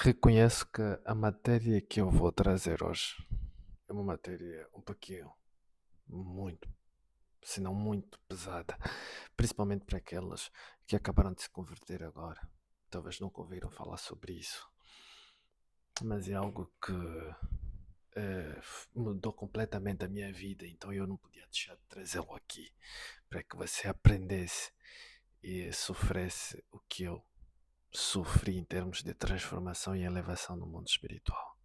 Reconheço que a matéria que eu vou trazer hoje é uma matéria um pouquinho muito, se não muito pesada, principalmente para aquelas que acabaram de se converter agora. Talvez nunca ouviram falar sobre isso, mas é algo que mudou completamente a minha vida, então eu não podia deixar de trazê-lo aqui para que você aprendesse e sofresse o que eu sofri em termos de transformação e elevação no mundo espiritual.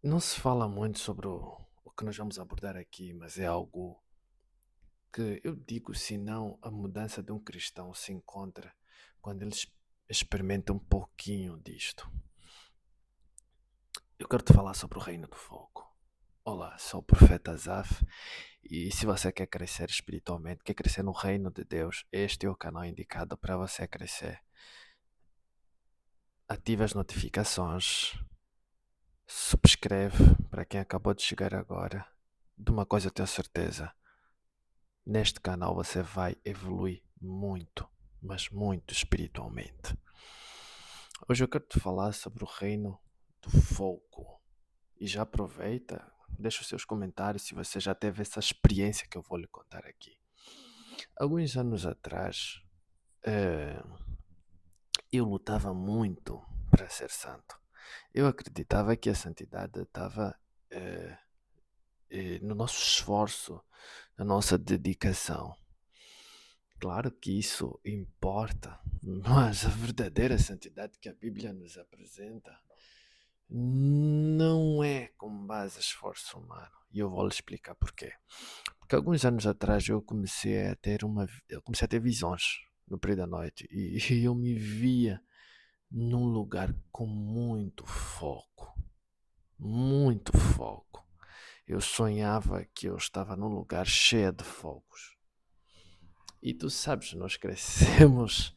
Não se fala muito sobre o que nós vamos abordar aqui, mas é algo que eu digo, se não a mudança de um cristão se encontra quando ele experimenta um pouquinho disto. Eu quero te falar sobre o reino do fogo. Olá, sou o profeta Azaf e se você quer crescer espiritualmente, quer crescer no reino de Deus, este é o canal indicado para você crescer. Ative as notificações, subscreve para quem acabou de chegar agora. De uma coisa eu tenho certeza. Neste canal você vai evoluir muito, mas muito espiritualmente. Hoje eu quero te falar sobre o reino do fogo. E já aproveita, deixa os seus comentários se você já teve essa experiência que eu vou lhe contar aqui. Alguns anos atrás, eh, eu lutava muito para ser santo. Eu acreditava que a santidade estava no nosso esforço, na nossa dedicação. Claro que isso importa, mas a verdadeira santidade que a Bíblia nos apresenta não é com base em esforço humano. E eu vou lhe explicar porquê. Porque alguns anos atrás eu comecei a ter visões no período da noite e eu me via num lugar com muito fogo, muito fogo. Eu sonhava que eu estava num lugar cheio de fogos. E tu sabes, nós crescemos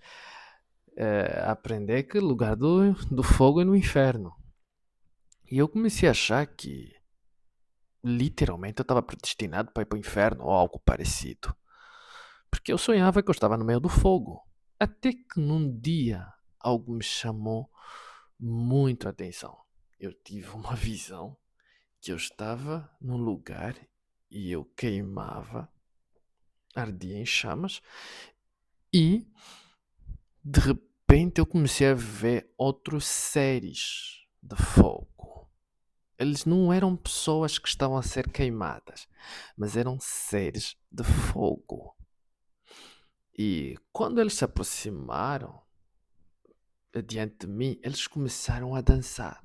a aprender que o lugar do fogo é no inferno. E eu comecei a achar que literalmente eu estava predestinado para ir para o inferno ou algo parecido. Porque eu sonhava que eu estava no meio do fogo. Até que num dia algo me chamou muito a atenção. Eu tive uma visão que eu estava num lugar e eu queimava, ardia em chamas e de repente eu comecei a ver outros seres de fogo. Eles não eram pessoas que estavam a ser queimadas, mas eram seres de fogo. E quando eles se aproximaram diante de mim, eles começaram a dançar.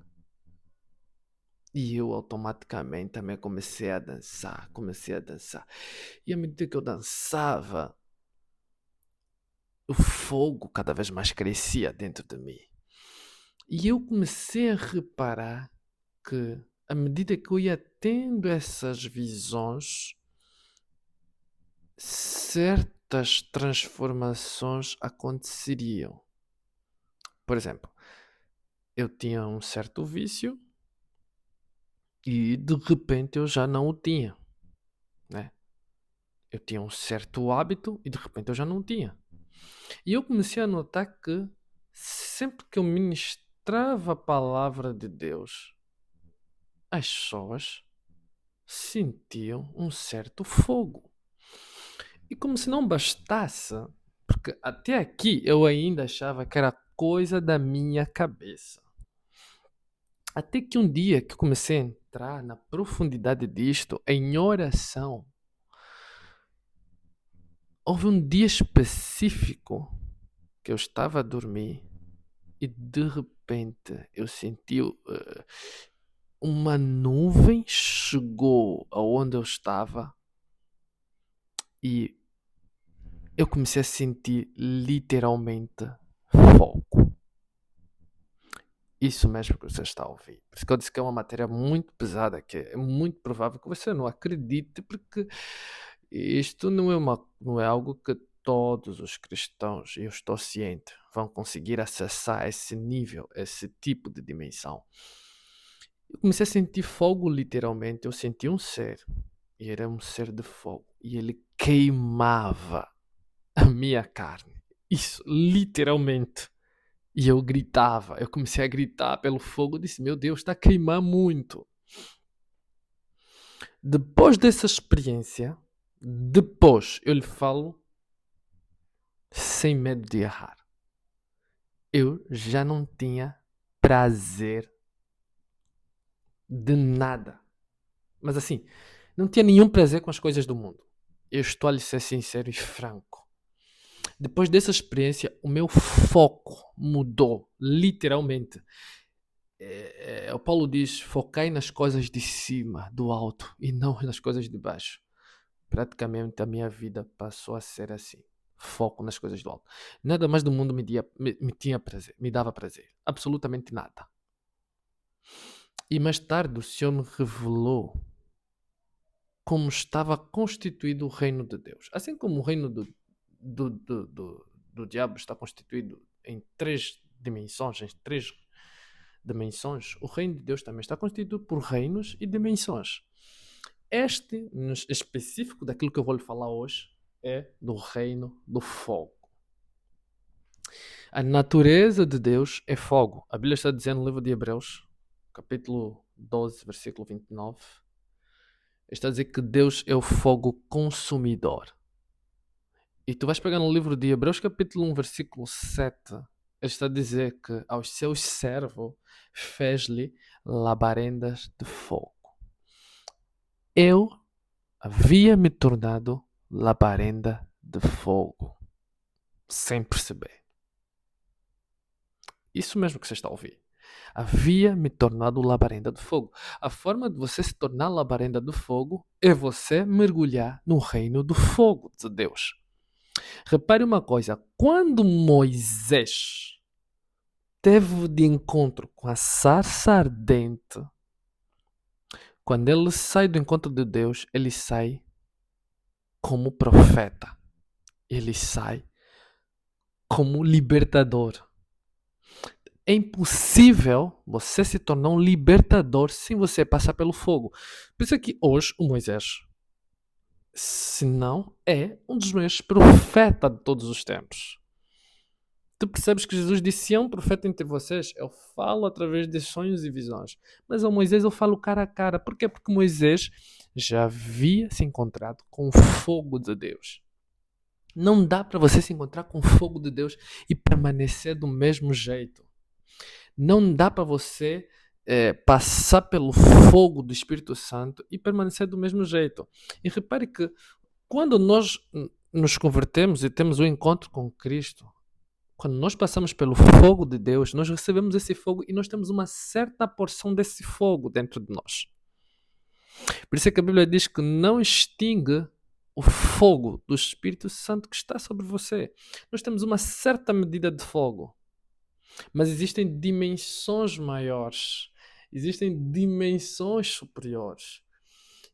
E eu automaticamente também comecei a dançar, comecei a dançar. E à medida que eu dançava, o fogo cada vez mais crescia dentro de mim. E eu comecei a reparar que, à medida que eu ia tendo essas visões, certas transformações aconteceriam. Por exemplo, eu tinha um certo vício e de repente eu já não o tinha, né? Eu tinha um certo hábito e de repente eu já não tinha. E eu comecei a notar que sempre que eu ministrava a palavra de Deus, as pessoas sentiam um certo fogo. E como se não bastasse, porque até aqui eu ainda achava que era coisa da minha cabeça. Até que um dia que eu comecei a entrar na profundidade disto, em oração, houve um dia específico que eu estava a dormir e de repente eu senti uma nuvem chegou aonde eu estava e eu comecei a sentir literalmente fogo. Isso mesmo que você está a ouvir. Por isso que eu disse que é uma matéria muito pesada, que é muito provável que você não acredite, porque isto não é algo que todos os cristãos, e eu estou ciente, vão conseguir acessar esse nível, esse tipo de dimensão. Eu comecei a sentir fogo literalmente, eu senti um ser, e era um ser de fogo, e ele queimava a minha carne. Isso, literalmente. E eu gritava, eu comecei a gritar pelo fogo, disse, meu Deus, está a queimar muito. Depois dessa experiência, eu lhe falo sem medo de errar. Eu já não tinha prazer de nada. Mas assim, não tinha nenhum prazer com as coisas do mundo. Eu estou a lhe ser sincero e franco. Depois dessa experiência, o meu foco mudou, literalmente. O Paulo diz, focai nas coisas de cima, do alto, e não nas coisas de baixo. Praticamente a minha vida passou a ser assim. Foco nas coisas do alto. Nada mais do mundo me dava prazer. Absolutamente nada. E mais tarde o Senhor me revelou como estava constituído o reino de Deus. Assim como o reino do diabo está constituído em três dimensões, o reino de Deus também está constituído por reinos e dimensões. Este, no específico daquilo que eu vou lhe falar hoje, é do reino do fogo. A natureza de Deus é fogo. A Bíblia está dizendo no livro de Hebreus, capítulo 12, versículo 29, está a dizer que Deus é o fogo consumidor. E tu vais pegar no livro de Hebreus, capítulo 1, versículo 7, ele está a dizer que aos seus servos fez-lhe labaredas de fogo. Eu havia me tornado labareda de fogo, sem perceber. Isso mesmo que você está a ouvir. Havia me tornado labareda de fogo. A forma de você se tornar labareda de fogo é você mergulhar no reino do fogo de Deus. Repare uma coisa, quando Moisés teve de encontro com a sarça ardente, quando ele sai do encontro de Deus, ele sai como profeta. Ele sai como libertador. É impossível você se tornar um libertador sem você passar pelo fogo. Por isso é que hoje o Moisés, se não, é um dos maiores profetas de todos os tempos. Tu percebes que Jesus disse, se é um profeta entre vocês, eu falo através de sonhos e visões. Mas ao Moisés eu falo cara a cara. Por quê? Porque Moisés já havia se encontrado com o fogo de Deus. Não dá para você se encontrar com o fogo de Deus e permanecer do mesmo jeito. Não dá para você passar pelo fogo do Espírito Santo e permanecer do mesmo jeito. E repare que quando nós nos convertemos e temos um encontro com Cristo, quando nós passamos pelo fogo de Deus, nós recebemos esse fogo e nós temos uma certa porção desse fogo dentro de nós. Por isso é que a Bíblia diz que não extingue o fogo do Espírito Santo que está sobre você. Nós temos uma certa medida de fogo, mas existem dimensões maiores, existem dimensões superiores,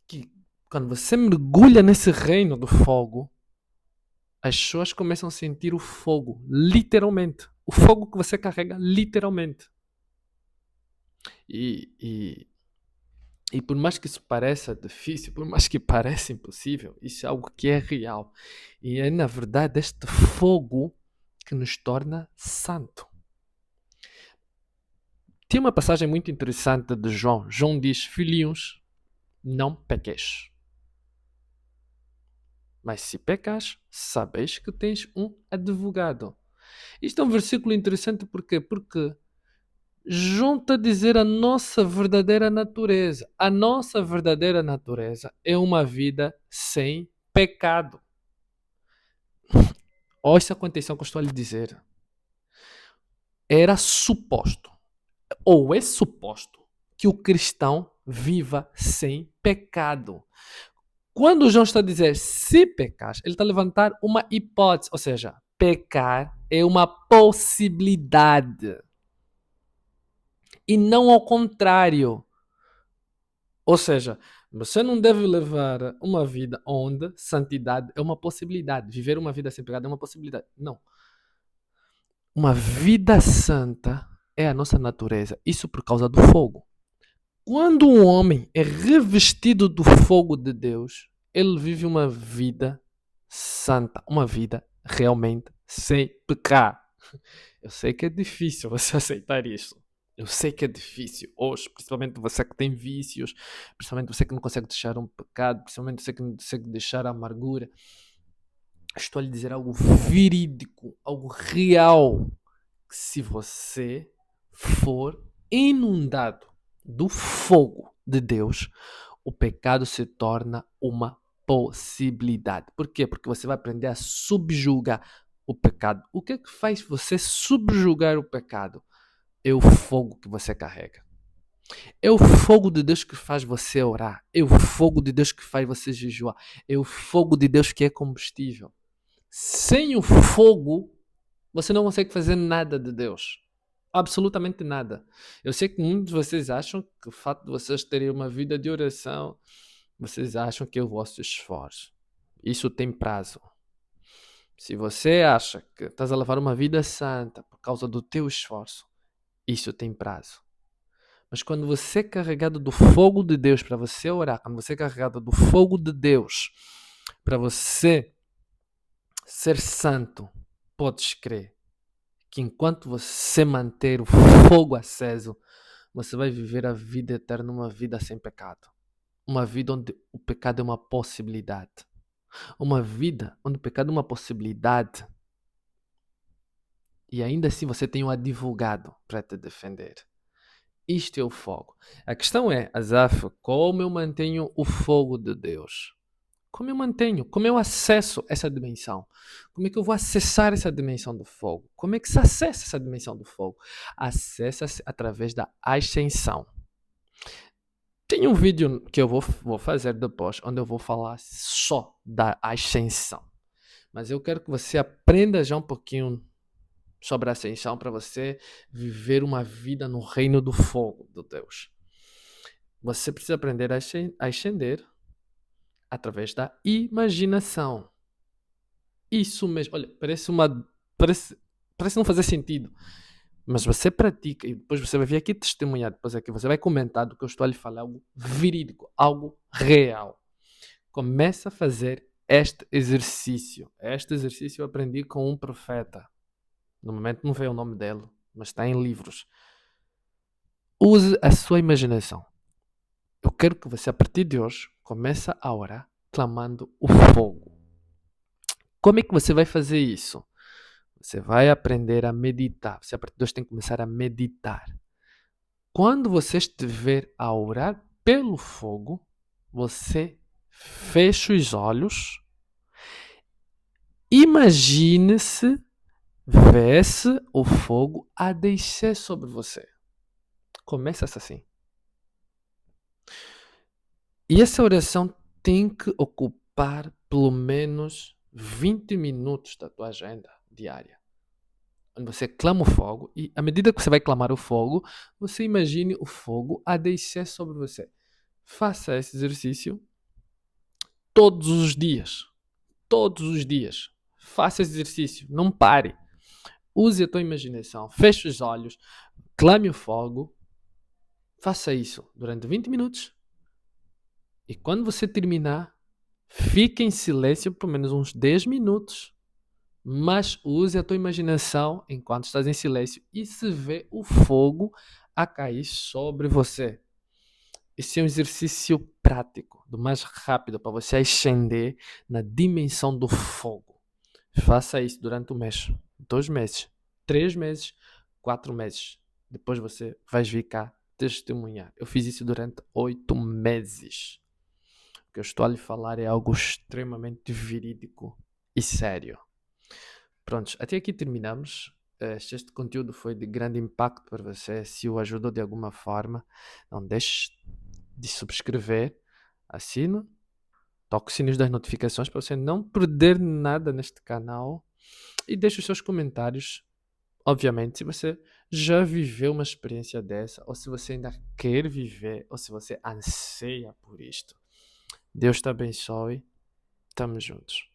que quando você mergulha nesse reino do fogo, as pessoas começam a sentir o fogo, literalmente. O fogo que você carrega, literalmente. E por mais que isso pareça difícil, por mais que pareça impossível, isso é algo que é real. E é, na verdade, este fogo que nos torna santo. Tem uma passagem muito interessante de João. João diz, filhinhos, não pequeis. Mas se pecas, sabeis que tens um advogado. Isto é um versículo interessante porque João está a dizer a nossa verdadeira natureza. A nossa verdadeira natureza é uma vida sem pecado. Ouça a condição que eu estou a lhe dizer. Era suposto, ou é suposto, que o cristão viva sem pecado. Quando João está a dizer se pecas, ele está a levantar uma hipótese, ou seja, pecar é uma possibilidade e não ao contrário. Ou seja, você não deve levar uma vida onde santidade é uma possibilidade, viver uma vida sem pecado é uma possibilidade. Não. Uma vida santa é a nossa natureza, isso por causa do fogo. Quando um homem é revestido do fogo de Deus, ele vive uma vida santa, uma vida realmente sem pecar. Eu sei que é difícil você aceitar isso. Eu sei que é difícil hoje, principalmente você que tem vícios, principalmente você que não consegue deixar um pecado, principalmente você que não consegue deixar a amargura. Estou a lhe dizer algo verídico, algo real. Que se você for inundado do fogo de Deus, o pecado se torna uma possibilidade. Por quê? Porque você vai aprender a subjugar o pecado. O que é que faz você subjugar o pecado? É o fogo que você carrega. É o fogo de Deus que faz você orar. É o fogo de Deus que faz você jejuar. É o fogo de Deus que é combustível. Sem o fogo, você não consegue fazer nada de Deus. Absolutamente nada. Eu sei que muitos de vocês acham que o fato de vocês terem uma vida de oração, vocês acham que é o vosso esforço. Isso tem prazo. Se você acha que estás a levar uma vida santa por causa do teu esforço, isso tem prazo. Mas quando você é carregado do fogo de Deus para você orar, quando você é carregado do fogo de Deus para você ser santo, podes crer que enquanto você manter o fogo aceso, você vai viver a vida eterna, uma vida sem pecado. Uma vida onde o pecado é uma possibilidade. Uma vida onde o pecado é uma possibilidade. E ainda assim você tem um advogado para te defender. Isto é o fogo. A questão é, Asaf, como eu mantenho o fogo de Deus? Como eu mantenho? Como eu acesso essa dimensão? Como é que eu vou acessar essa dimensão do fogo? Como é que se acessa essa dimensão do fogo? Acessa-se através da ascensão. Tem um vídeo que eu vou fazer depois, onde eu vou falar só da ascensão. Mas eu quero que você aprenda já um pouquinho sobre a ascensão para você viver uma vida no reino do fogo de Deus. Você precisa aprender a ascender através da imaginação. Isso mesmo. Olha, parece não fazer sentido. Mas você pratica e depois você vai vir aqui testemunhar. Depois aqui você vai comentar do que eu estou a lhe falar. Algo verídico, algo real. Começa a fazer este exercício. Este exercício eu aprendi com um profeta. No momento não veio o nome dele, mas está em livros. Use a sua imaginação. Eu quero que você, a partir de hoje, comece a orar clamando o fogo. Como é que você vai fazer isso? Você vai aprender a meditar. Você, a partir de hoje, tem que começar a meditar. Quando você estiver a orar pelo fogo, você fecha os olhos, imagine-se, vê-se o fogo a descer sobre você. Começa assim. E essa oração tem que ocupar pelo menos 20 minutos da tua agenda diária. Onde você clama o fogo e à medida que você vai clamar o fogo, você imagine o fogo a descer sobre você. Faça esse exercício todos os dias. Todos os dias. Faça esse exercício. Não pare. Use a tua imaginação. Feche os olhos. Clame o fogo. Faça isso durante 20 minutos. E quando você terminar, fique em silêncio por menos uns 10 minutos. Mas use a tua imaginação enquanto estás em silêncio e se vê o fogo a cair sobre você. Esse é um exercício prático, do mais rápido para você ascender na dimensão do fogo. Faça isso durante um mês, 2 meses, 3 meses, 4 meses. Depois você vai vir cá testemunhar. Eu fiz isso durante 8 meses. O que eu estou a lhe falar é algo extremamente verídico e sério. Prontos, até aqui terminamos. Se este conteúdo foi de grande impacto para você, se o ajudou de alguma forma, não deixe de subscrever, assina, toque o sininho das notificações para você não perder nada neste canal e deixe os seus comentários. Obviamente, se você já viveu uma experiência dessa, ou se você ainda quer viver, ou se você anseia por isto. Deus te abençoe. Estamos juntos.